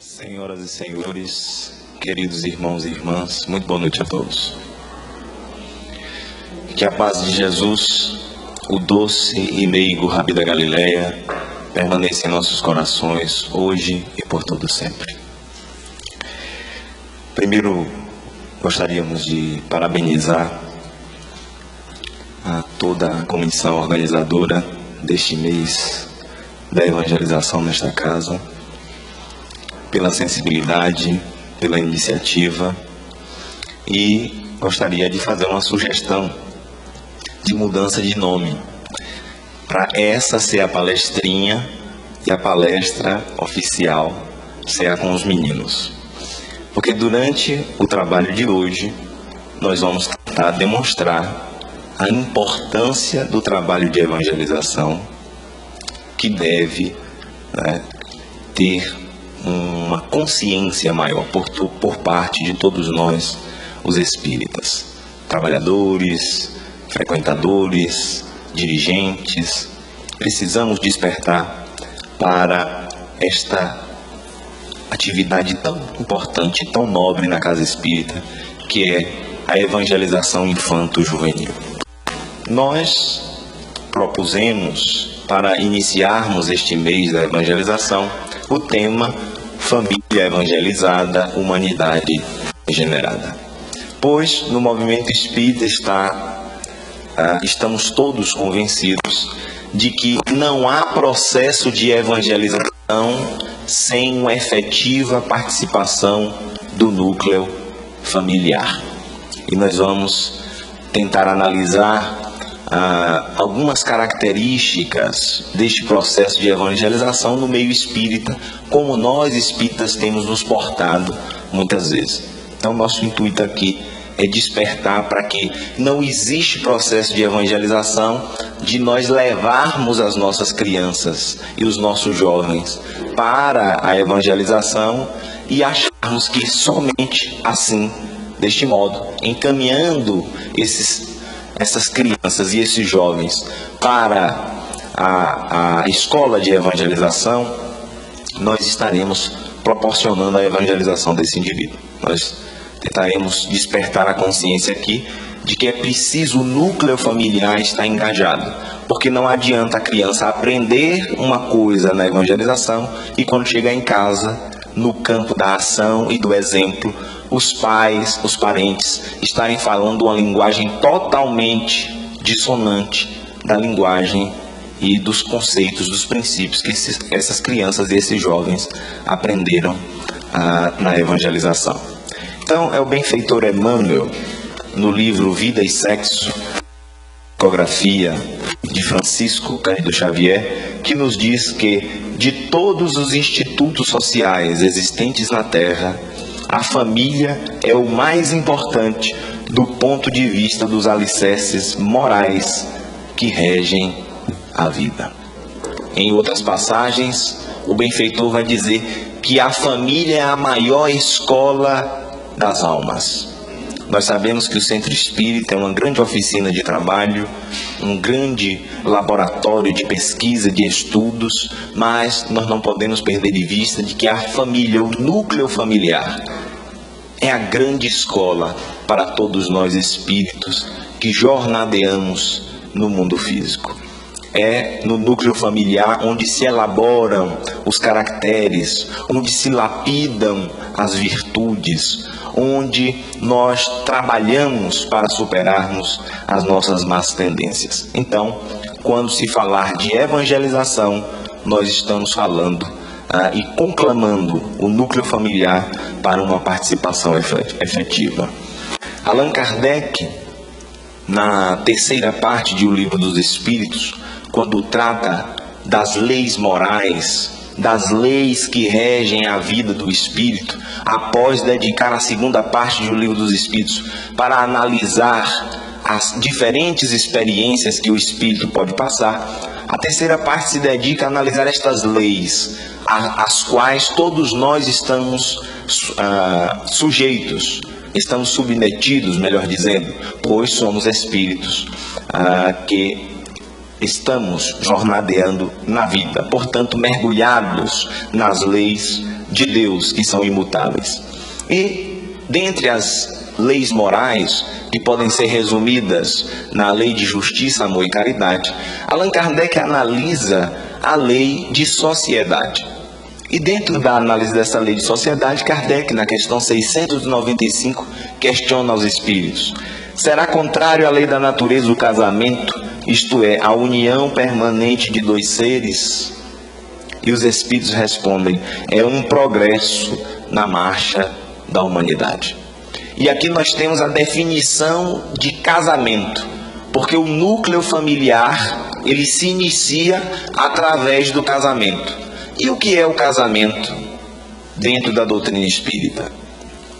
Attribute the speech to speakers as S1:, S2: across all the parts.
S1: Senhoras e senhores, queridos irmãos e irmãs, muito boa noite a todos. Que a paz de Jesus, o doce e meigo Rabi da Galileia, permaneça em nossos corações, hoje e por todo sempre. Primeiro, gostaríamos de parabenizar a toda a comissão organizadora deste mês da evangelização nesta casa, pela sensibilidade, pela iniciativa, e gostaria de fazer uma sugestão de mudança de nome, para essa ser a palestrinha e a palestra oficial ser a com os meninos. Porque durante o trabalho de hoje, nós vamos tentar demonstrar a importância do trabalho de evangelização, que deve ter uma consciência maior por parte de todos nós, os espíritas, trabalhadores, frequentadores, dirigentes. Precisamos despertar para esta atividade tão importante, tão nobre na casa espírita, que é a evangelização infanto-juvenil. Nós propusemos, para iniciarmos este mês da evangelização, o tema Família Evangelizada, Humanidade Regenerada. Pois no movimento espírita estamos todos convencidos de que não há processo de evangelização sem uma efetiva participação do núcleo familiar. E nós vamos tentar analisar algumas características deste processo de evangelização no meio espírita, como nós espíritas temos nos portado muitas vezes. Então, nosso intuito aqui é despertar para que não existe processo de evangelização de nós levarmos as nossas crianças e os nossos jovens para a evangelização e acharmos que somente assim, deste modo, encaminhando essas crianças e esses jovens para a escola de evangelização, nós estaremos proporcionando a evangelização desse indivíduo. Nós tentaremos despertar a consciência aqui de que é preciso o núcleo familiar estar engajado, porque não adianta a criança aprender uma coisa na evangelização e quando chegar em casa, no campo da ação e do exemplo, os pais, os parentes estarem falando uma linguagem totalmente dissonante da linguagem e dos conceitos, dos princípios que essas crianças e esses jovens aprenderam na evangelização. Então, é o benfeitor Emmanuel, no livro Vida e Sexo, psicografia de Francisco Cândido Xavier, que nos diz que de todos os institutos sociais existentes na Terra, a família é o mais importante do ponto de vista dos alicerces morais que regem a vida. Em outras passagens, o benfeitor vai dizer que a família é a maior escola das almas. Nós sabemos que o Centro Espírita é uma grande oficina de trabalho, um grande laboratório de pesquisa, de estudos, mas nós não podemos perder de vista de que a família, o núcleo familiar, é a grande escola para todos nós espíritos que jornadeamos no mundo físico. É no núcleo familiar onde se elaboram os caracteres, onde se lapidam as virtudes, onde nós trabalhamos para superarmos as nossas más tendências. Então, quando se falar de evangelização, nós estamos falando e conclamando o núcleo familiar para uma participação efetiva. Allan Kardec, na terceira parte de O Livro dos Espíritos, quando trata das leis morais, das leis que regem a vida do espírito, após dedicar a segunda parte do Livro dos Espíritos para analisar as diferentes experiências que o espírito pode passar, a terceira parte se dedica a analisar estas leis, às quais todos nós estamos sujeitos, estamos submetidos, melhor dizendo, pois somos espíritos que estamos jornadeando na vida, portanto mergulhados nas leis de Deus que são imutáveis. E dentre as leis morais, que podem ser resumidas na lei de justiça, amor e caridade, Allan Kardec analisa a lei de sociedade. E dentro da análise dessa lei de sociedade, Kardec, na questão 695, questiona aos espíritos: será contrário à lei da natureza o casamento, isto é, a união permanente de dois seres? E os espíritos respondem: é um progresso na marcha da humanidade. E aqui nós temos a definição de casamento, porque o núcleo familiar, ele se inicia através do casamento. E o que é o casamento dentro da doutrina espírita?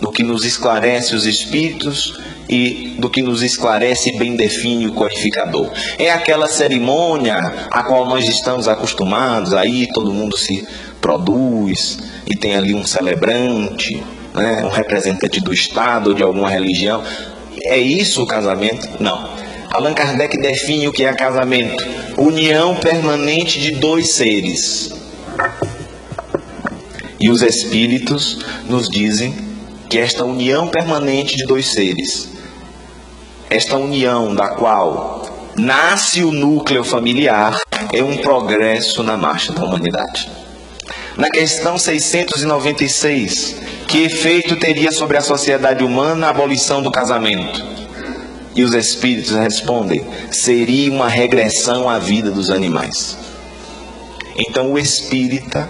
S1: Do que nos esclarece os espíritos e do que nos esclarece e bem define o codificador. É aquela cerimônia a qual nós estamos acostumados, aí todo mundo se produz e tem ali um celebrante, né, um representante do Estado ou de alguma religião. É isso o casamento? Não. Allan Kardec define o que é casamento: união permanente de dois seres. E os espíritos nos dizem que esta união permanente de dois seres, esta união da qual nasce o núcleo familiar, é um progresso na marcha da humanidade. Na questão 696, que efeito teria sobre a sociedade humana a abolição do casamento? E os espíritos respondem: seria uma regressão à vida dos animais. Então o espírita,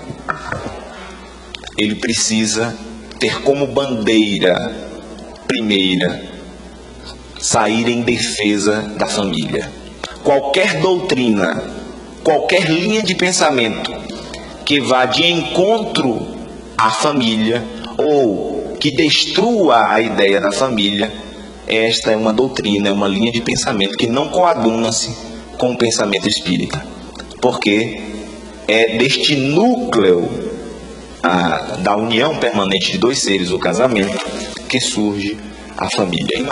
S1: ele precisa ter como bandeira primeira sair em defesa da família. Qualquer doutrina, qualquer linha de pensamento que vá de encontro à família ou que destrua a ideia da família, esta é uma doutrina, é uma linha de pensamento que não coaduna-se com o pensamento espírita, porque é deste núcleo da união permanente de dois seres, o casamento, que surge a família. E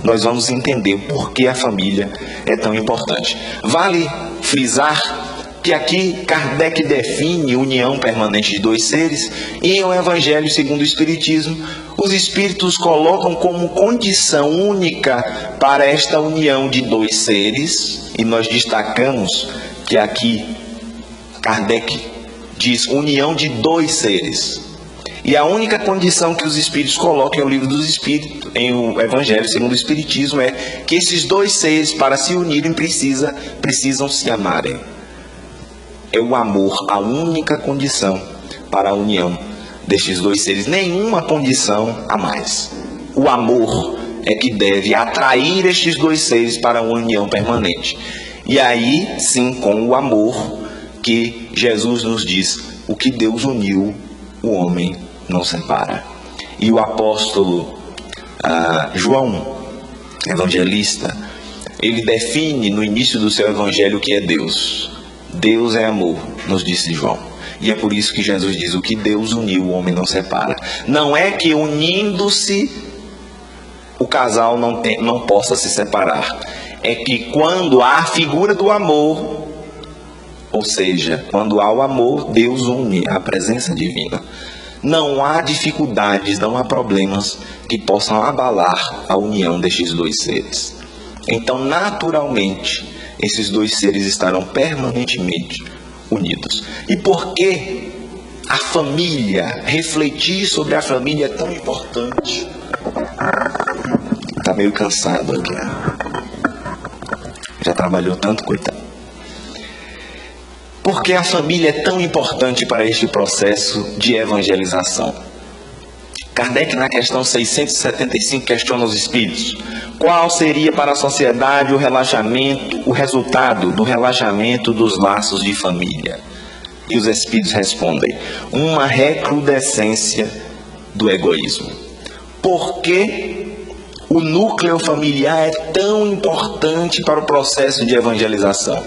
S1: nós vamos entender por que a família é tão importante. Vale frisar que aqui Kardec define união permanente de dois seres, e em O Evangelho segundo o Espiritismo, os espíritos colocam como condição única para esta união de dois seres, e nós destacamos que aqui Kardec diz união de dois seres. E a única condição que os espíritos colocam em O Livro dos Espíritos, em O Evangelho segundo o Espiritismo, é que esses dois seres, para se unirem, precisam se amarem. É o amor a única condição para a união destes dois seres. Nenhuma condição a mais. O amor é que deve atrair estes dois seres para uma união permanente. E aí, sim, com o amor que Jesus nos diz: o que Deus uniu, o homem não separa. E o apóstolo João, evangelista, ele define no início do seu evangelho o que é Deus. Deus é amor, nos disse João. E é por isso que Jesus diz: o que Deus uniu, o homem não separa. Não é que unindo-se o casal não possa se separar. É que quando há a figura do amor, ou seja, quando há o amor, Deus une, a presença divina. Não há dificuldades, não há problemas que possam abalar a união destes dois seres. Então, naturalmente, esses dois seres estarão permanentemente unidos. E por que a família, refletir sobre a família é tão importante? Está meio cansado aqui. Já trabalhou tanto, coitado. Por que a família é tão importante para este processo de evangelização? Kardec, na questão 675, questiona os espíritos: qual seria para a sociedade o resultado do relaxamento dos laços de família? E os espíritos respondem: uma recrudescência do egoísmo. Por que o núcleo familiar é tão importante para o processo de evangelização?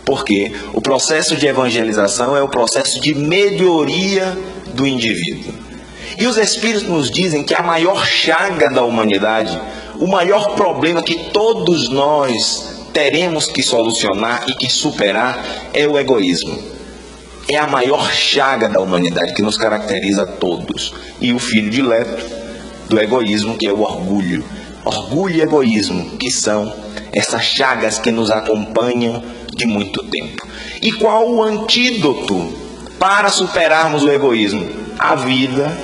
S1: Porque o processo de evangelização é o processo de melhoria do indivíduo. E os espíritos nos dizem que a maior chaga da humanidade, o maior problema que todos nós teremos que solucionar e que superar é o egoísmo. É a maior chaga da humanidade que nos caracteriza a todos. E o filho dileto do egoísmo, que é o orgulho. Orgulho e egoísmo, que são essas chagas que nos acompanham de muito tempo. E qual o antídoto para superarmos o egoísmo? A vida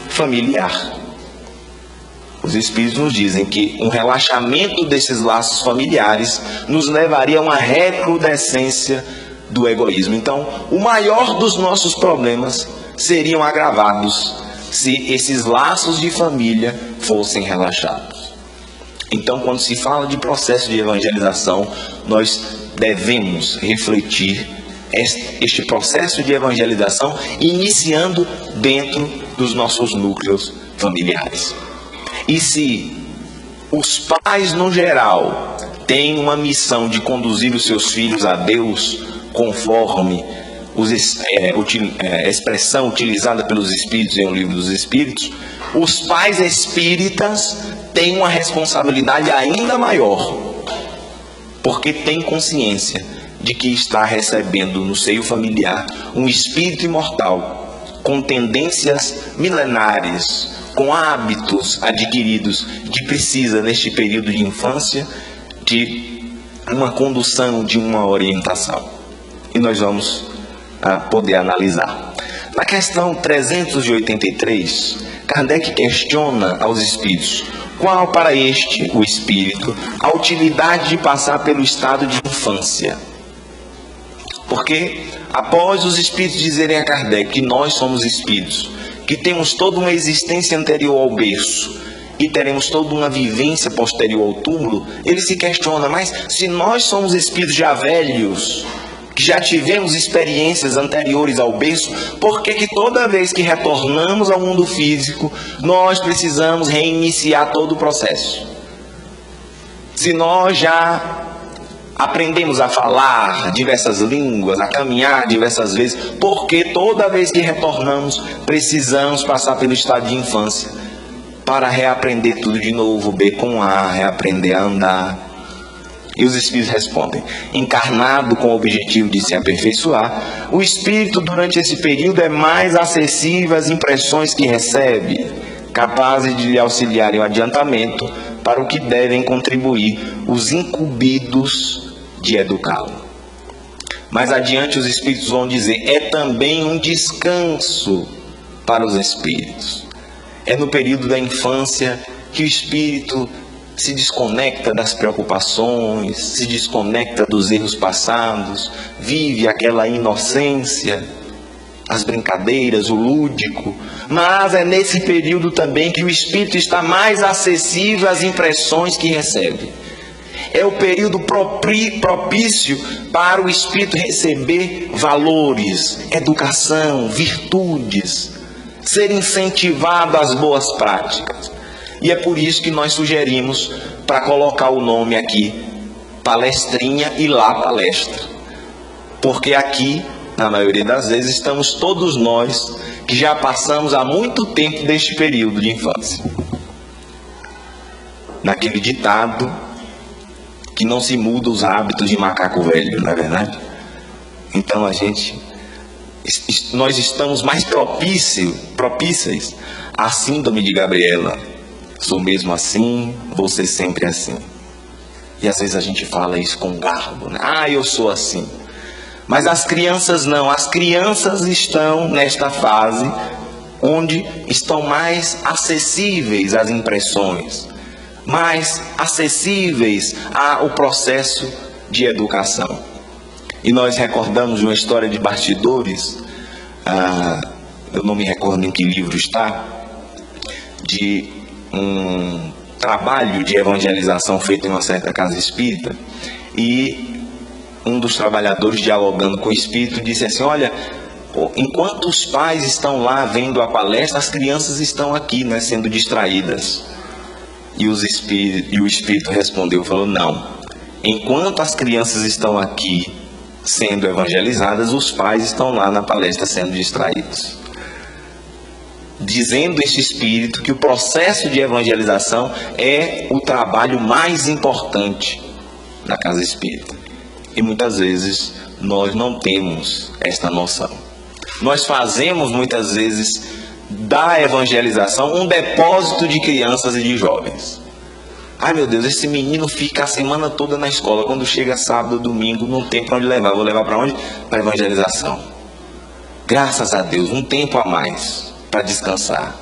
S1: familiar. Os Espíritos nos dizem que um relaxamento desses laços familiares nos levaria a uma recrudescência do egoísmo. Então, o maior dos nossos problemas seriam agravados se esses laços de família fossem relaxados. Então, quando se fala de processo de evangelização, nós devemos refletir este processo de evangelização iniciando dentro dos nossos núcleos familiares. E se os pais, no geral, têm uma missão de conduzir os seus filhos a Deus, conforme a expressão utilizada pelos Espíritos em O Livro dos Espíritos, os pais espíritas têm uma responsabilidade ainda maior, porque têm consciência de que está recebendo no seio familiar um espírito imortal, com tendências milenares, com hábitos adquiridos, que precisa, neste período de infância, de uma condução, de uma orientação. E nós vamos poder analisar. Na questão 383, Kardec questiona aos espíritos qual para o espírito, a utilidade de passar pelo estado de infância. Porque, após os espíritos dizerem a Kardec que nós somos espíritos, que temos toda uma existência anterior ao berço e teremos toda uma vivência posterior ao túmulo, ele se questiona, mas se nós somos espíritos já velhos, que já tivemos experiências anteriores ao berço, por que toda vez que retornamos ao mundo físico, nós precisamos reiniciar todo o processo? Se nós já aprendemos a falar diversas línguas, a caminhar diversas vezes, porque toda vez que retornamos, precisamos passar pelo estado de infância, para reaprender tudo de novo, B com A, reaprender a andar. E os Espíritos respondem: encarnado com o objetivo de se aperfeiçoar, o Espírito durante esse período é mais acessível às impressões que recebe, capazes de lhe auxiliar o adiantamento para o que devem contribuir os incumbidos de educá-lo. Mais adiante os Espíritos vão dizer: é também um descanso para os Espíritos. É no período da infância que o Espírito se desconecta das preocupações, se desconecta dos erros passados, vive aquela inocência, as brincadeiras, o lúdico. Mas é nesse período também que o Espírito está mais acessível às impressões que recebe. É o período propício para o Espírito receber valores, educação, virtudes, ser incentivado às boas práticas. E é por isso que nós sugerimos para colocar o nome aqui, palestrinha, e lá palestra. Porque aqui, na maioria das vezes, estamos todos nós que já passamos há muito tempo deste período de infância. Naquele ditado que não se muda os hábitos de macaco velho, não é verdade? Então nós estamos mais propícios à síndrome de Gabriela. Sou mesmo assim, vou ser sempre assim. E às vezes a gente fala isso com garbo, né? Eu sou assim. Mas as crianças não. As crianças estão nesta fase onde estão mais acessíveis às impressões, mais acessíveis ao processo de educação. E nós recordamos uma história de bastidores, eu não me recordo em que livro está, de um trabalho de evangelização feito em uma certa casa espírita, e um dos trabalhadores, dialogando com o espírito, disse assim: olha, enquanto os pais estão lá vendo a palestra, as crianças estão aqui, né, sendo distraídas. E o espírito respondeu, falou: não, enquanto as crianças estão aqui sendo evangelizadas, os pais estão lá na palestra sendo distraídos. dizendo este espírito que o processo de evangelização é o trabalho mais importante da casa espírita. E muitas vezes nós não temos esta noção. Nós fazemos muitas vezes da evangelização um depósito de crianças e de jovens. Ai meu Deus, esse menino fica a semana toda na escola, quando chega sábado, domingo, não tem para onde levar. Vou levar para onde? Para a evangelização. Graças a Deus, um tempo a mais para descansar.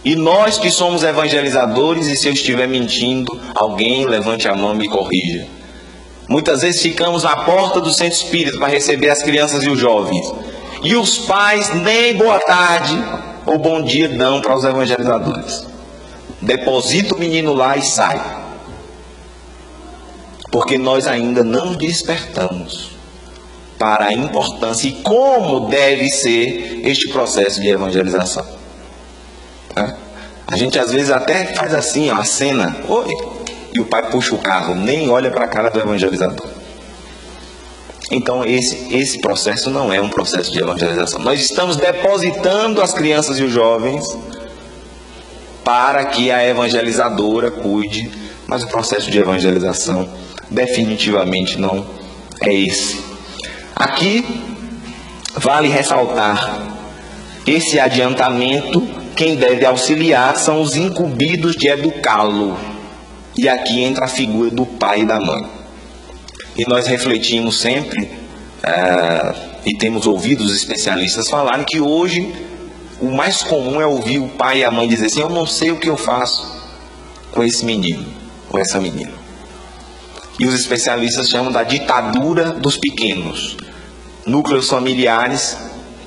S1: E nós que somos evangelizadores, e se eu estiver mentindo, alguém levante a mão e me corrija. Muitas vezes ficamos na porta do centro espírita para receber as crianças e os jovens. E os pais nem boa tarde ou bom dia dão para os evangelizadores. Deposita o menino lá e sai. Porque nós ainda não despertamos para a importância e como deve ser este processo de evangelização. A gente às vezes até faz assim, ó, a cena, oi, e o pai puxa o carro, nem olha para a cara do evangelizador. Então esse processo não é um processo de evangelização. Nós estamos depositando as crianças e os jovens para que a evangelizadora cuide, mas o processo de evangelização definitivamente não é esse. Aqui vale ressaltar esse adiantamento. Quem deve auxiliar são os incumbidos de educá-lo. E aqui entra a figura do pai e da mãe. E nós refletimos sempre, e temos ouvido os especialistas falarem que hoje o mais comum é ouvir o pai e a mãe dizer assim: eu não sei o que eu faço com esse menino, com essa menina. E os especialistas chamam da ditadura dos pequenos. Núcleos familiares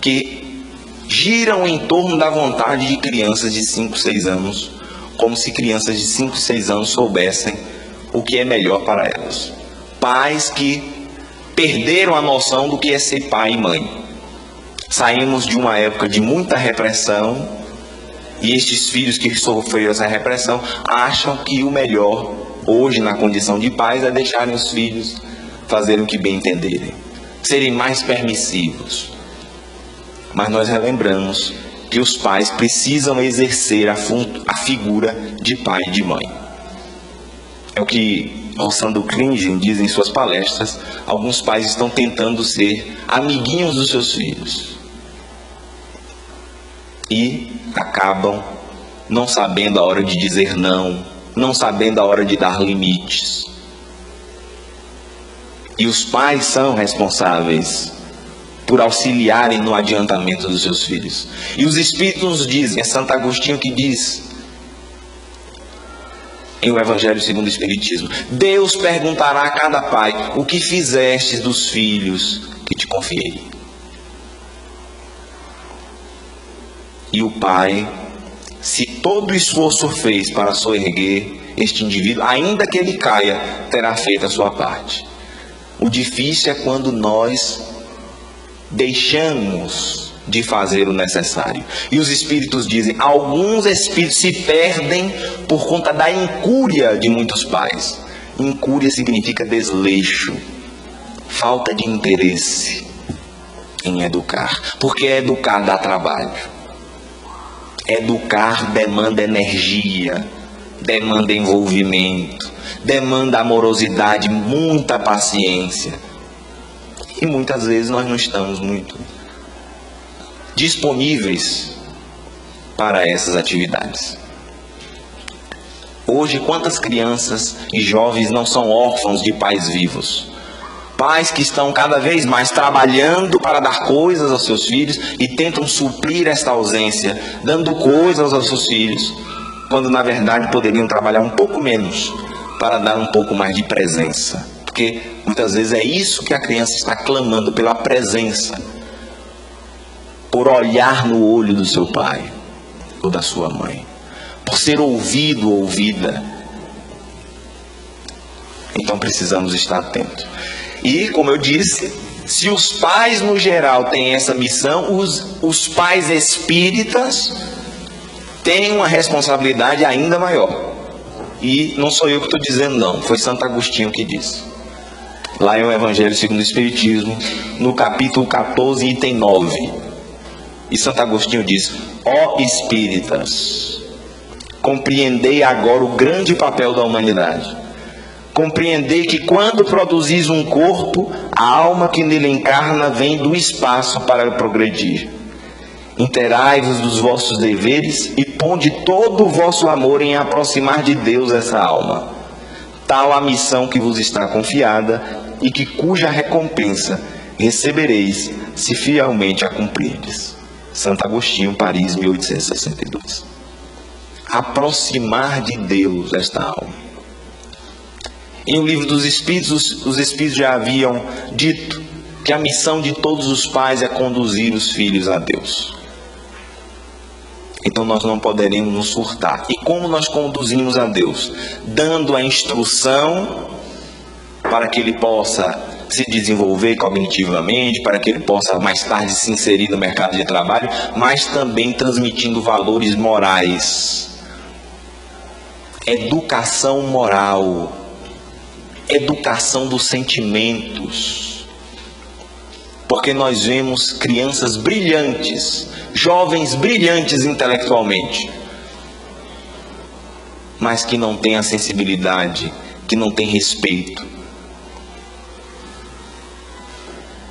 S1: que giram em torno da vontade de crianças de 5, 6 anos, como se crianças de 5, 6 anos soubessem o que é melhor para elas. Pais que perderam a noção do que é ser pai e mãe. Saímos de uma época de muita repressão, e estes filhos que sofreram essa repressão acham que o melhor hoje na condição de pais é deixarem os filhos fazerem o que bem entenderem, serem mais permissivos. Mas nós relembramos que os pais precisam exercer a figura de pai e de mãe. É o que Rossando Klingen diz em suas palestras. Alguns pais estão tentando ser amiguinhos dos seus filhos e acabam não sabendo a hora de dizer não, não sabendo a hora de dar limites. E os pais são responsáveis por auxiliarem no adiantamento dos seus filhos. E os Espíritos nos dizem, é Santo Agostinho que diz, em o Evangelho segundo o Espiritismo: Deus perguntará a cada pai: o que fizestes dos filhos que te confiei? E o pai, se todo esforço fez para soerguer este indivíduo, ainda que ele caia, terá feito a sua parte. O difícil é quando nós deixamos de fazer o necessário. E os Espíritos dizem: alguns Espíritos se perdem por conta da incúria de muitos pais. Incúria significa desleixo, falta de interesse em educar. Porque educar dá trabalho. Educar demanda energia, demanda envolvimento, demanda amorosidade, muita paciência. E muitas vezes nós não estamos muito disponíveis para essas atividades. Hoje, quantas crianças e jovens não são órfãos de pais vivos? Pais que estão cada vez mais trabalhando para dar coisas aos seus filhos e tentam suprir esta ausência, dando coisas aos seus filhos, quando na verdade poderiam trabalhar um pouco menos para dar um pouco mais de presença. Porque muitas vezes é isso que a criança está clamando, pela presença, por olhar no olho do seu pai ou da sua mãe, por ser ouvido ou ouvida. Então precisamos estar atentos. E, como eu disse, se os pais no geral têm essa missão, os pais espíritas têm uma responsabilidade ainda maior. E não sou eu que estou dizendo não, foi Santo Agostinho que disse. Lá em o Evangelho segundo o Espiritismo, no capítulo 14, item 9. E Santo Agostinho diz: ó espíritas, compreendei agora o grande papel da humanidade. Compreendei que quando produzis um corpo, a alma que nele encarna vem do espaço para progredir. Interai-vos dos vossos deveres e ponde todo o vosso amor em aproximar de Deus essa alma. Tal a missão que vos está confiada e que cuja recompensa recebereis se fielmente a cumprirdes. Santo Agostinho, Paris, 1862. Aproximar de Deus esta alma. Em O Livro dos Espíritos, os Espíritos já haviam dito que a missão de todos os pais é conduzir os filhos a Deus. Então nós não poderemos nos furtar. E como nós conduzimos a Deus? Dando a instrução para que ele possa se desenvolver cognitivamente, para que ele possa mais tarde se inserir no mercado de trabalho, mas também transmitindo valores morais. Educação moral. Educação dos sentimentos. Porque nós vemos crianças brilhantes, jovens brilhantes intelectualmente, mas que não têm a sensibilidade, que não têm respeito.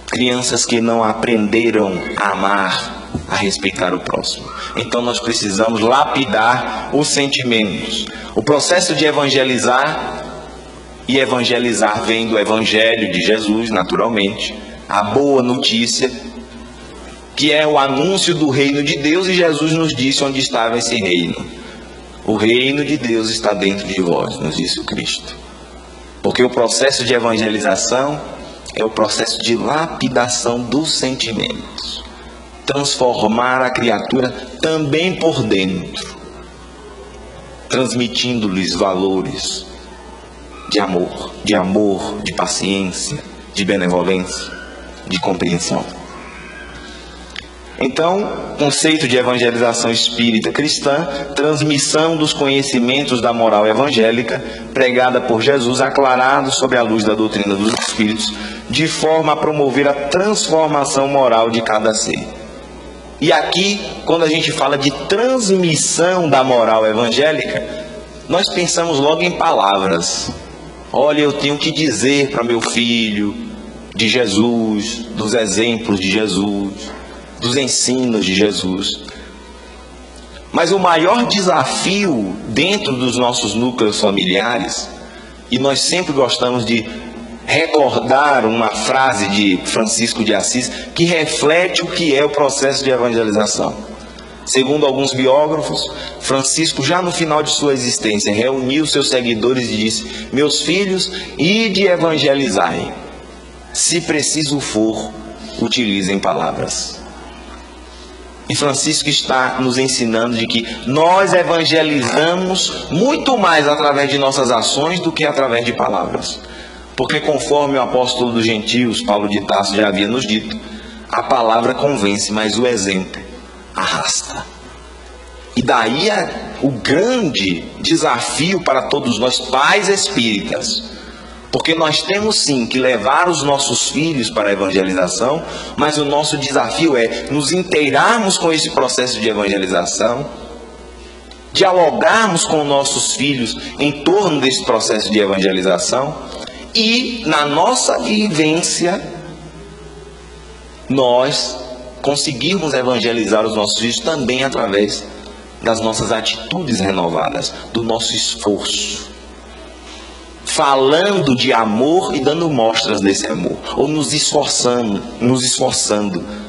S1: Crianças que não aprenderam a amar, a respeitar o próximo. Então nós precisamos lapidar os sentimentos. O processo de evangelizar, e evangelizar vem do Evangelho de Jesus, naturalmente, a boa notícia, que é o anúncio do reino de Deus, e Jesus nos disse onde estava esse reino. O reino de Deus está dentro de vós, nos disse o Cristo. Porque o processo de evangelização é o processo de lapidação dos sentimentos. Transformar a criatura também por dentro, transmitindo-lhes valores de amor, de paciência, de benevolência, de compreensão. Então, conceito de evangelização espírita cristã, transmissão dos conhecimentos da moral evangélica, pregada por Jesus, aclarado sobre a luz da doutrina dos Espíritos, de forma a promover a transformação moral de cada ser. E aqui, quando a gente fala de transmissão da moral evangélica, nós pensamos logo em palavras. Olha, eu tenho que dizer para meu filho de Jesus, dos exemplos de Jesus, dos ensinos de Jesus. Mas o maior desafio dentro dos nossos núcleos familiares, e nós sempre gostamos de recordar uma frase de Francisco de Assis que reflete o que é o processo de evangelização. Segundo alguns biógrafos, Francisco, já no final de sua existência, reuniu seus seguidores e disse: meus filhos, ide evangelizai. Se preciso for, utilizem palavras. E Francisco está nos ensinando de que nós evangelizamos muito mais através de nossas ações do que através de palavras. Porque conforme o apóstolo dos gentios, Paulo de Tarso, já havia nos dito, a palavra convence, mas o exemplo arrasta. E daí o grande desafio para todos nós, pais espíritas. Porque nós temos sim que levar os nossos filhos para a evangelização, mas o nosso desafio é nos inteirarmos com esse processo de evangelização, dialogarmos com nossos filhos em torno desse processo de evangelização e, na nossa vivência, nós conseguirmos evangelizar os nossos filhos também através das nossas atitudes renovadas, do nosso esforço. Falando de amor e dando mostras desse amor, ou nos esforçando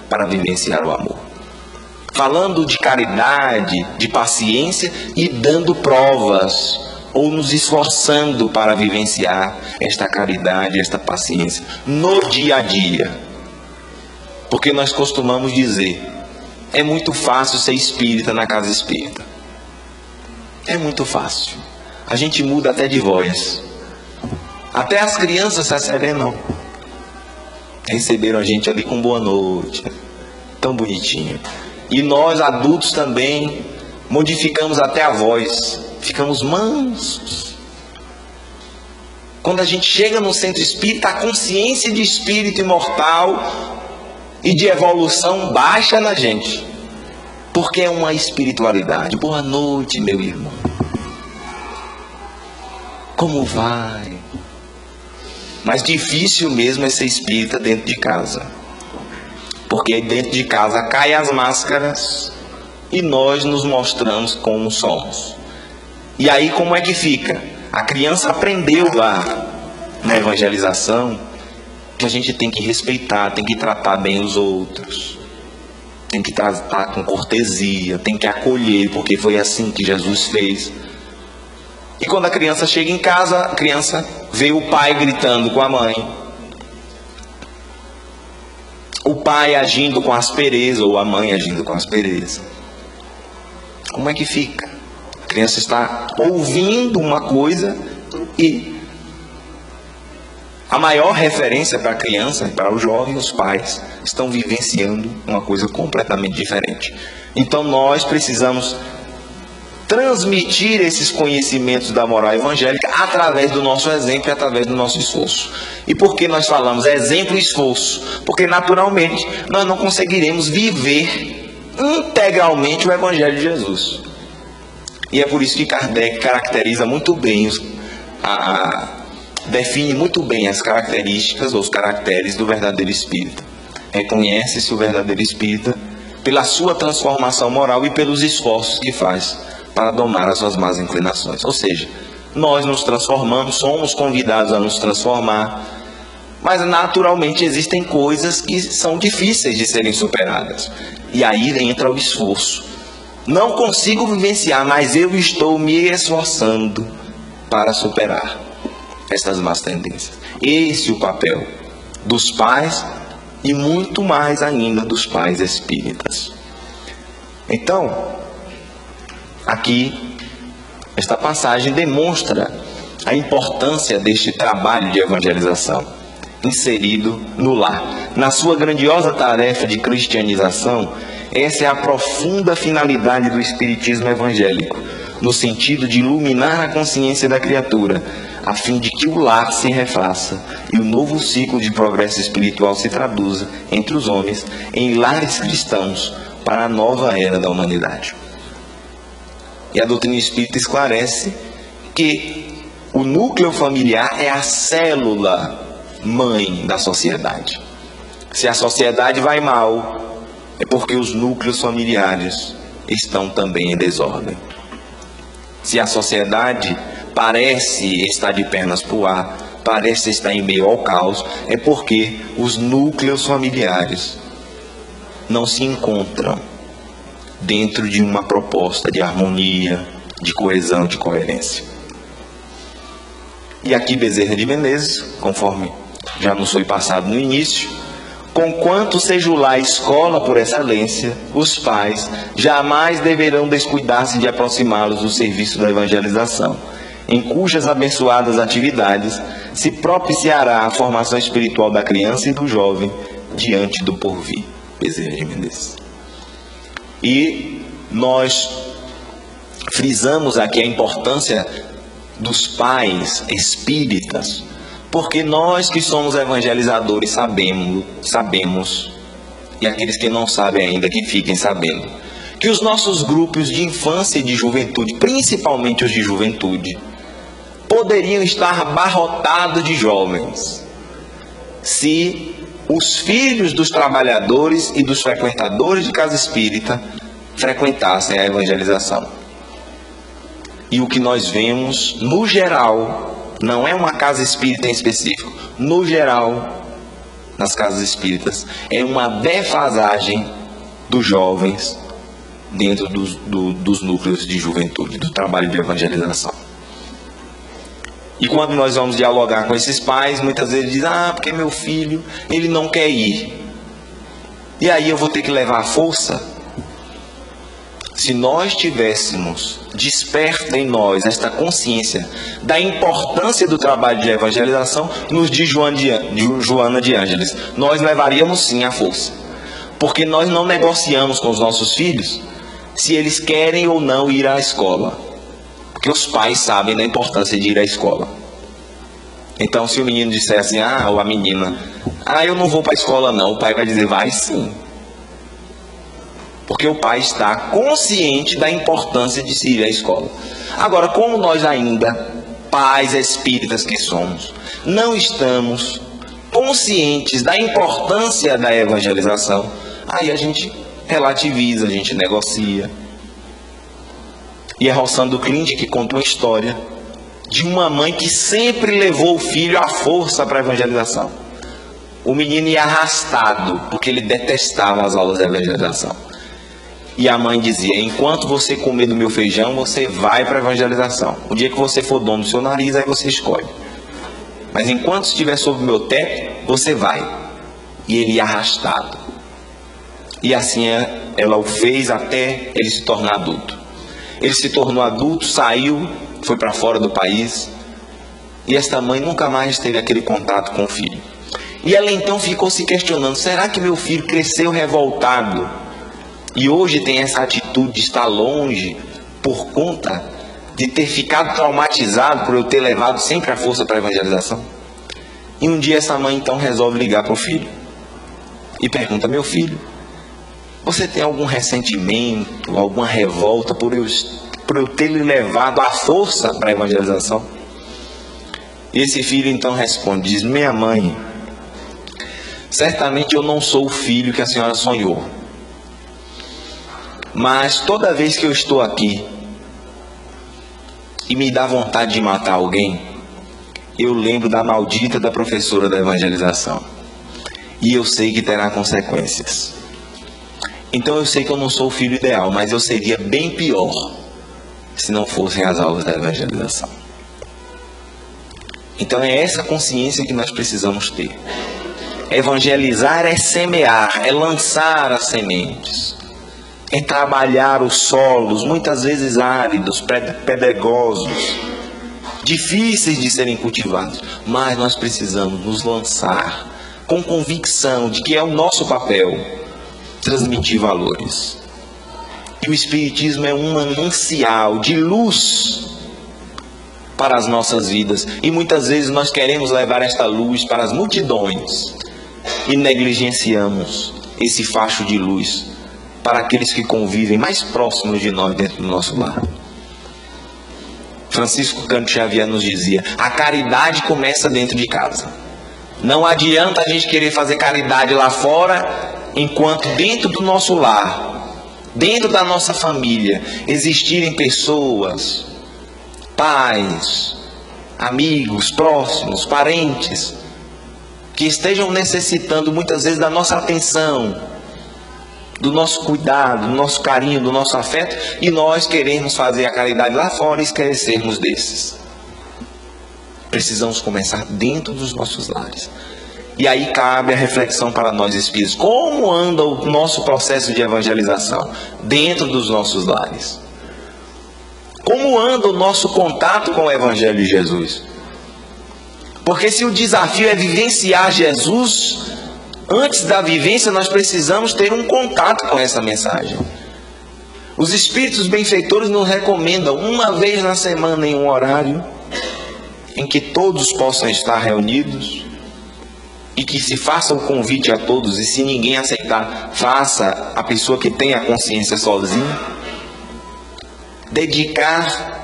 S1: para vivenciar o amor. Falando de caridade, de paciência e dando provas, ou nos esforçando para vivenciar esta caridade, esta paciência no dia a dia. Porque nós costumamos dizer, é muito fácil ser espírita na casa espírita. É muito fácil. A gente muda até de voz. Até as crianças se asserenam. Receberam a gente ali com boa noite. Tão bonitinho. E nós adultos também modificamos até a voz. Ficamos mansos. Quando a gente chega no centro espírita, a consciência de espírito imortal e de evolução baixa na gente. Porque é uma espiritualidade. Boa noite, meu irmão. Como vai? Mas difícil mesmo é ser espírita dentro de casa. Porque dentro de casa caem as máscaras e nós nos mostramos como somos. E aí como é que fica? A criança aprendeu lá na evangelização que a gente tem que respeitar, tem que tratar bem os outros, tem que tratar com cortesia, tem que acolher, porque foi assim que Jesus fez. E quando a criança chega em casa, a criança vê o pai gritando com a mãe, o pai agindo com aspereza ou a mãe agindo com aspereza. Como é que fica? A criança está ouvindo uma coisa e a maior referência para a criança, para o jovem, os pais estão vivenciando uma coisa completamente diferente. Então nós precisamos transmitir esses conhecimentos da moral evangélica através do nosso exemplo e através do nosso esforço. E por que nós falamos exemplo e esforço? Porque naturalmente nós não conseguiremos viver integralmente o Evangelho de Jesus. E é por isso que Kardec caracteriza muito bem, define muito bem as características ou os caracteres do verdadeiro espírita. Reconhece-se o verdadeiro espírita pela sua transformação moral e pelos esforços que faz para domar as suas más inclinações. Ou seja, nós nos transformamos, somos convidados a nos transformar, mas naturalmente existem coisas que são difíceis de serem superadas. E aí entra o esforço. Não consigo vivenciar, mas eu estou me esforçando para superar essas más tendências. Esse é o papel dos pais e muito mais ainda dos pais espíritas. Então, aqui, esta passagem demonstra a importância deste trabalho de evangelização inserido no lar. Na sua grandiosa tarefa de cristianização, essa é a profunda finalidade do espiritismo evangélico, no sentido de iluminar a consciência da criatura, a fim de que o lar se refaça e o novo ciclo de progresso espiritual se traduza entre os homens em lares cristãos para a nova era da humanidade. E a doutrina espírita esclarece que o núcleo familiar é a célula mãe da sociedade. Se a sociedade vai mal, é porque os núcleos familiares estão também em desordem. Se a sociedade parece estar de pernas para o ar, parece estar em meio ao caos, é porque os núcleos familiares não se encontram dentro de uma proposta de harmonia, de coesão, de coerência. E aqui Bezerra de Menezes, conforme já nos foi passado no início, conquanto seja lá a escola por excelência, os pais jamais deverão descuidar-se de aproximá-los do serviço da evangelização, em cujas abençoadas atividades se propiciará a formação espiritual da criança e do jovem diante do porvir. Bezerra de Menezes. E nós frisamos aqui a importância dos pais espíritas, porque nós que somos evangelizadores sabemos, e aqueles que não sabem ainda que fiquem sabendo, que os nossos grupos de infância e de juventude, principalmente os de juventude, poderiam estar abarrotados de jovens, se os filhos dos trabalhadores e dos frequentadores de casa espírita frequentassem a evangelização. E o que nós vemos, no geral, não é uma casa espírita em específico, no geral, nas casas espíritas, é uma defasagem dos jovens dentro dos núcleos de juventude, do trabalho de evangelização. E quando nós vamos dialogar com esses pais, muitas vezes dizem, porque meu filho, ele não quer ir. E aí eu vou ter que levar a força? Se nós tivéssemos desperta em nós esta consciência da importância do trabalho de evangelização, nos diz Joana de Ângeles, nós levaríamos sim a força. Porque nós não negociamos com os nossos filhos se eles querem ou não ir à escola. Porque os pais sabem da importância de ir à escola. Então, se o menino disser assim, ou a menina, eu não vou para a escola não, o pai vai dizer, vai sim. porque o pai está consciente da importância de se ir à escola. Agora, como nós ainda, pais espíritas que somos, não estamos conscientes da importância da evangelização, aí a gente relativiza, a gente negocia. E é Rossandro Klint que conta uma história de uma mãe que sempre levou o filho à força para a evangelização. O menino ia arrastado, porque ele detestava as aulas de evangelização. E a mãe dizia: enquanto você comer do meu feijão, você vai para a evangelização. O dia que você for dono do seu nariz, aí você escolhe. Mas enquanto estiver sob o meu teto, você vai. E ele ia arrastado. E assim ela o fez até ele se tornar adulto. Ele se tornou adulto, saiu, foi para fora do país. E esta mãe nunca mais teve aquele contato com o filho. E ela então ficou se questionando: será que meu filho cresceu revoltado e hoje tem essa atitude de estar longe por conta de ter ficado traumatizado por eu ter levado sempre a força para a evangelização? E um dia essa mãe então resolve ligar para o filho e pergunta: meu filho, você tem algum ressentimento, alguma revolta por eu ter lhe levado à força para a evangelização? E esse filho então responde, diz: minha mãe, certamente eu não sou o filho que a senhora sonhou, mas toda vez que eu estou aqui e me dá vontade de matar alguém, eu lembro da maldita da professora da evangelização, e eu sei que terá consequências. Então eu sei que eu não sou o filho ideal, mas eu seria bem pior se não fossem as aulas da evangelização. Então é essa consciência que nós precisamos ter. Evangelizar é semear, é lançar as sementes, é trabalhar os solos, muitas vezes áridos, pedregosos, difíceis de serem cultivados, mas nós precisamos nos lançar com convicção de que é o nosso papel transmitir valores. E o Espiritismo é um manancial de luz para as nossas vidas, e muitas vezes nós queremos levar esta luz para as multidões e negligenciamos esse facho de luz para aqueles que convivem mais próximos de nós dentro do nosso lar. Francisco Cândido Xavier nos dizia: a caridade começa dentro de casa. Não adianta a gente querer fazer caridade lá fora, enquanto dentro do nosso lar, dentro da nossa família, existirem pessoas, pais, amigos, próximos, parentes, que estejam necessitando muitas vezes da nossa atenção, do nosso cuidado, do nosso carinho, do nosso afeto, e nós queremos fazer a caridade lá fora e esquecermos desses. Precisamos começar dentro dos nossos lares. E aí cabe a reflexão para nós espíritos: como anda o nosso processo de evangelização dentro dos nossos lares? Como anda o nosso contato com o Evangelho de Jesus? Porque se o desafio é vivenciar Jesus, antes da vivência nós precisamos ter um contato com essa mensagem. Os espíritos benfeitores nos recomendam uma vez na semana, em um horário em que todos possam estar reunidos, e que se faça o convite a todos, e se ninguém aceitar, faça a pessoa que tem a consciência sozinha, dedicar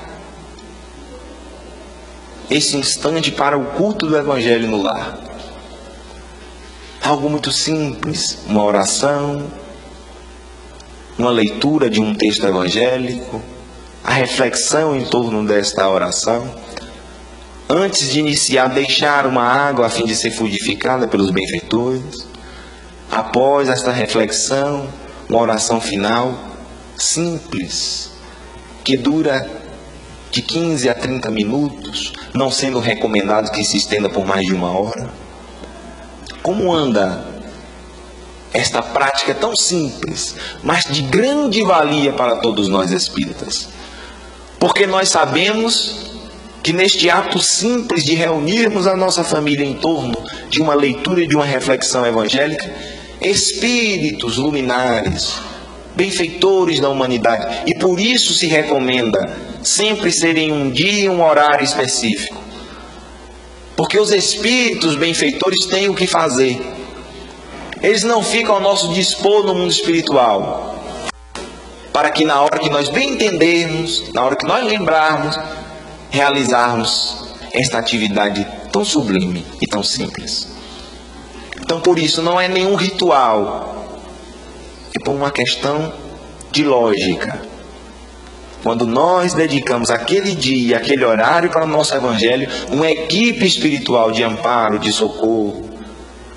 S1: esse instante para o culto do Evangelho no lar. Algo muito simples, uma oração, uma leitura de um texto evangélico, a reflexão em torno desta oração. Antes de iniciar, deixar uma água a fim de ser fluidificada pelos benfeitores. Após esta reflexão, uma oração final simples, que dura de 15 a 30 minutos, não sendo recomendado que se estenda por mais de uma hora. Como anda esta prática tão simples, mas de grande valia para todos nós espíritas? Porque nós sabemos que neste ato simples de reunirmos a nossa família em torno de uma leitura e de uma reflexão evangélica, espíritos luminares, benfeitores da humanidade, e por isso se recomenda sempre serem um dia e um horário específico, porque os espíritos benfeitores têm o que fazer. Eles não ficam ao nosso dispor no mundo espiritual, para que na hora que nós bem entendermos, na hora que nós lembrarmos, realizarmos esta atividade tão sublime e tão simples. Então, por isso, não é nenhum ritual, é por uma questão de lógica. Quando nós dedicamos aquele dia, aquele horário para o nosso evangelho, uma equipe espiritual de amparo, de socorro,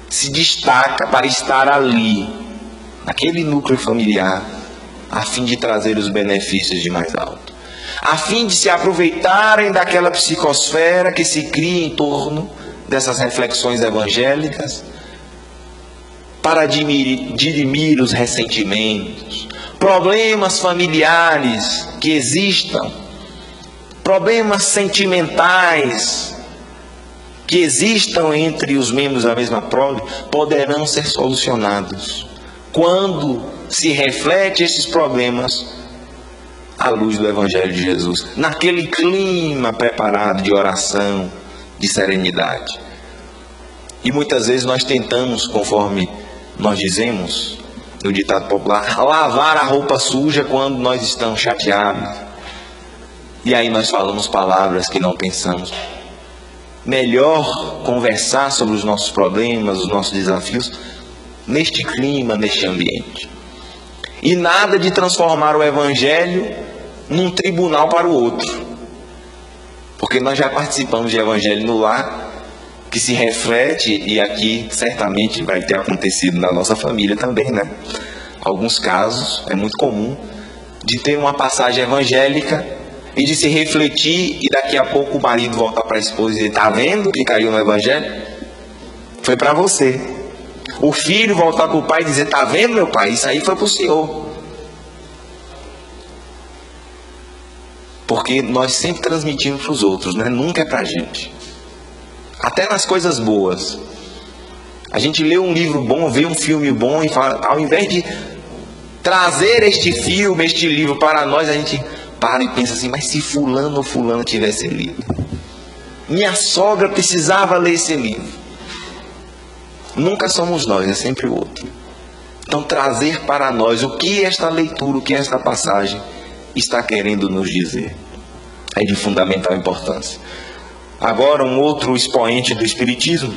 S1: se destaca para estar ali, naquele núcleo familiar, a fim de trazer os benefícios de mais alto, a fim de se aproveitarem daquela psicosfera que se cria em torno dessas reflexões evangélicas, para dirimir os ressentimentos, problemas familiares que existam, problemas sentimentais que existam entre os membros da mesma prole, poderão ser solucionados quando se reflete esses problemas à luz do Evangelho de Jesus, naquele clima preparado de oração, de serenidade. E muitas vezes nós tentamos, conforme nós dizemos no ditado popular, lavar a roupa suja quando nós estamos chateados. E aí nós falamos palavras que não pensamos. Melhor conversar sobre os nossos problemas, os nossos desafios, neste clima, neste ambiente. E nada de transformar o Evangelho num tribunal para o outro. Porque nós já participamos de Evangelho no lar, que se reflete, e aqui certamente vai ter acontecido na nossa família também, né? Alguns casos, é muito comum, de ter uma passagem evangélica e de se refletir, e daqui a pouco o marido voltar para a esposa e dizer: está vendo que caiu no Evangelho? Foi para você. O filho voltar para o pai e dizer: está vendo, meu pai? Isso aí foi para o senhor. Porque nós sempre transmitimos para os outros, né? Nunca é para a gente. Até nas coisas boas. A gente lê um livro bom, vê um filme bom e fala, ao invés de trazer este filme, este livro para nós, a gente para e pensa assim: mas se fulano ou fulano tivesse lido, minha sogra precisava ler esse livro. Nunca somos nós, é sempre o outro. Então, trazer para nós o que esta leitura, o que esta passagem está querendo nos dizer, é de fundamental importância. Agora, um outro expoente do Espiritismo,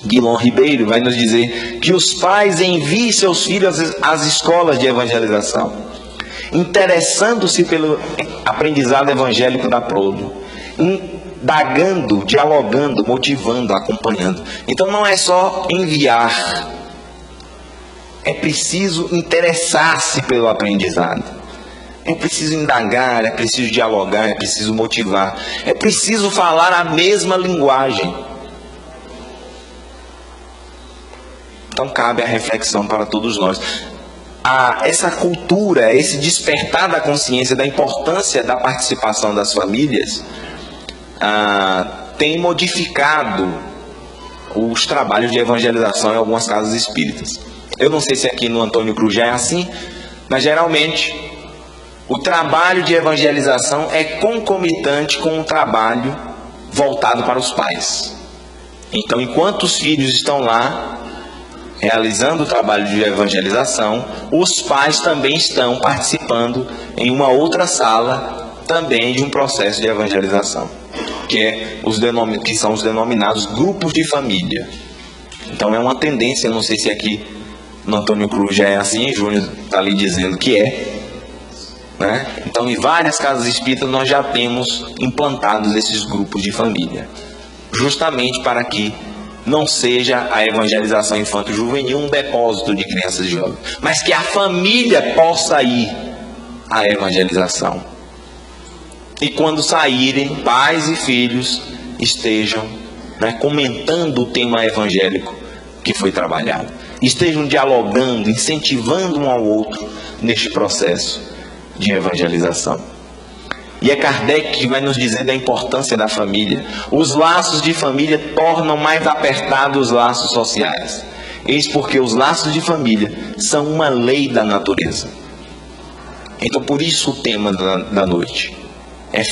S1: Guilherme Ribeiro, vai nos dizer que os pais enviem seus filhos às escolas de evangelização, interessando-se pelo aprendizado evangélico da prole, indagando, dialogando, motivando, acompanhando. Então não é só enviar, é preciso interessar-se pelo aprendizado. É preciso indagar, é preciso dialogar, é preciso motivar, é preciso falar a mesma linguagem. Então cabe a reflexão para todos nós. Essa cultura, esse despertar da consciência da importância da participação das famílias, tem modificado os trabalhos de evangelização em algumas casas espíritas. Eu não sei se aqui no Antônio Cruz já é assim, mas geralmente o trabalho de evangelização é concomitante com o trabalho voltado para os pais. Então, enquanto os filhos estão lá realizando o trabalho de evangelização, os pais também estão participando em uma outra sala também de um processo de evangelização, que são os denominados grupos de família. Então é uma tendência, não sei se aqui no Antônio Cruz já é assim, Júnior está ali dizendo que é, né? Então, em várias casas espíritas nós já temos implantados esses grupos de família, justamente para que não seja a evangelização infanto-juvenil um depósito de crianças e jovens, mas que a família possa ir à evangelização. E quando saírem, pais e filhos estejam, né, comentando o tema evangélico que foi trabalhado, estejam dialogando, incentivando um ao outro neste processo de evangelização. E é Kardec que vai nos dizer da importância da família. Os laços de família tornam mais apertados os laços sociais. Eis porque os laços de família são uma lei da natureza. Então, por isso o tema da noite é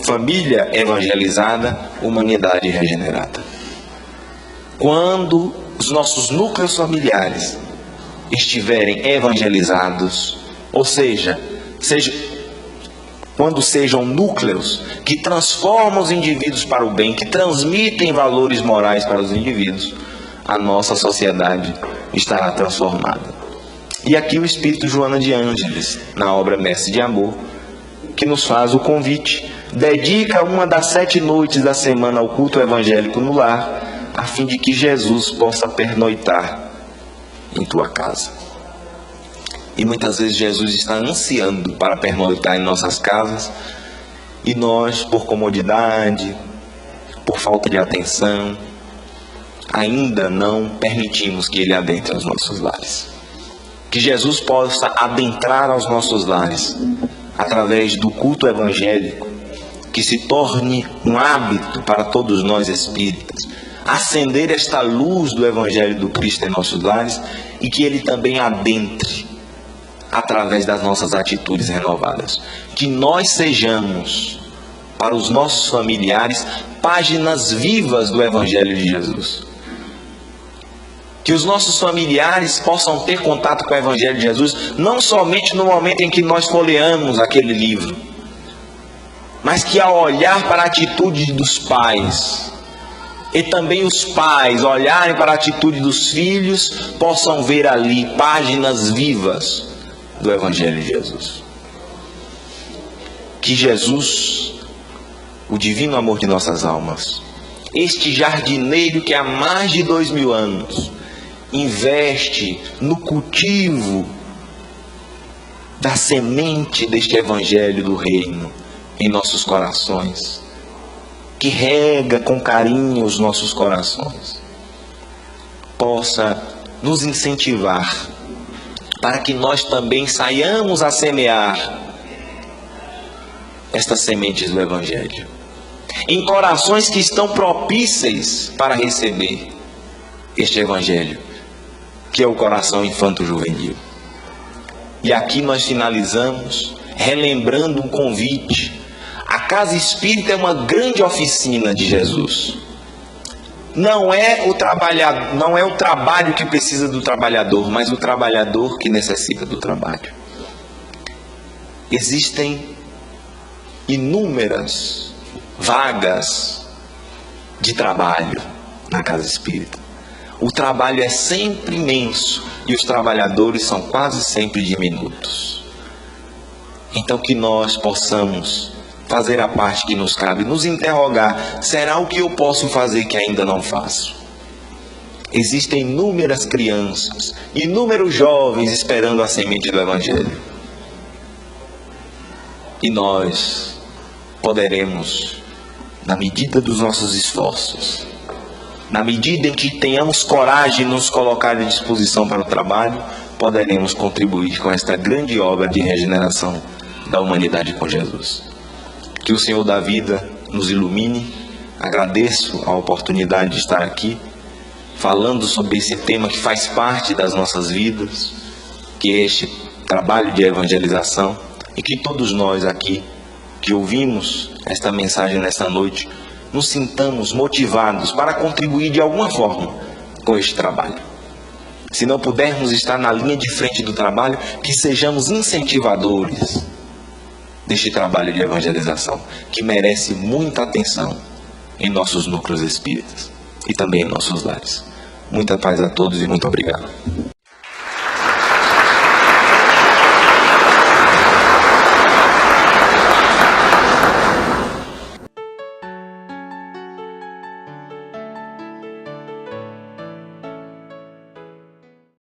S1: família evangelizada, humanidade regenerada. Quando os nossos núcleos familiares estiverem evangelizados, ou seja, quando sejam núcleos que transformam os indivíduos para o bem, que transmitem valores morais para os indivíduos, a nossa sociedade estará transformada. E aqui o Espírito Joana de Ângeles, na obra Mestre de Amor, que nos faz o convite, dedica uma das 7 noites da semana ao culto evangélico no lar, a fim de que Jesus possa pernoitar em tua casa. E muitas vezes Jesus está ansiando para pernoitar em nossas casas, e nós, por comodidade, por falta de atenção, ainda não permitimos que Ele adentre aos nossos lares. Que Jesus possa adentrar aos nossos lares, através do culto evangélico, que se torne um hábito para todos nós espíritas, acender esta luz do Evangelho do Cristo em nossos lares, e que Ele também adentre através das nossas atitudes renovadas. Que nós sejamos, para os nossos familiares, páginas vivas do Evangelho de Jesus. Que os nossos familiares possam ter contato com o Evangelho de Jesus, não somente no momento em que nós folheamos aquele livro, mas que ao olhar para a atitude dos pais, e também os pais olharem para a atitude dos filhos, possam ver ali páginas vivas do Evangelho de Jesus. Que Jesus, o divino amor de nossas almas, este jardineiro que há mais de 2000 anos investe no cultivo da semente deste Evangelho do Reino em nossos corações, que rega com carinho os nossos corações, possa nos incentivar para que nós também saiamos a semear estas sementes do Evangelho em corações que estão propíceis para receber este Evangelho, que é o coração infanto-juvenil. E aqui nós finalizamos relembrando um convite. A casa espírita é uma grande oficina de Jesus. Não é o trabalho que precisa do trabalhador, mas o trabalhador que necessita do trabalho. Existem inúmeras vagas de trabalho na casa espírita. O trabalho é sempre imenso e os trabalhadores são quase sempre diminutos. Então que nós possamos fazer a parte que nos cabe, nos interrogar: será o que eu posso fazer que ainda não faço? Existem inúmeras crianças, inúmeros jovens esperando a semente do Evangelho. E nós poderemos, na medida dos nossos esforços, na medida em que tenhamos coragem de nos colocar à disposição para o trabalho, poderemos contribuir com esta grande obra de regeneração da humanidade com Jesus. Que o Senhor da vida nos ilumine. Agradeço a oportunidade de estar aqui falando sobre esse tema que faz parte das nossas vidas, que é este trabalho de evangelização, e que todos nós aqui que ouvimos esta mensagem nesta noite nos sintamos motivados para contribuir de alguma forma com este trabalho. Se não pudermos estar na linha de frente do trabalho, que sejamos incentivadores deste trabalho de evangelização, que merece muita atenção em nossos núcleos espíritas e também em nossos lares. Muita paz a todos e muito obrigado.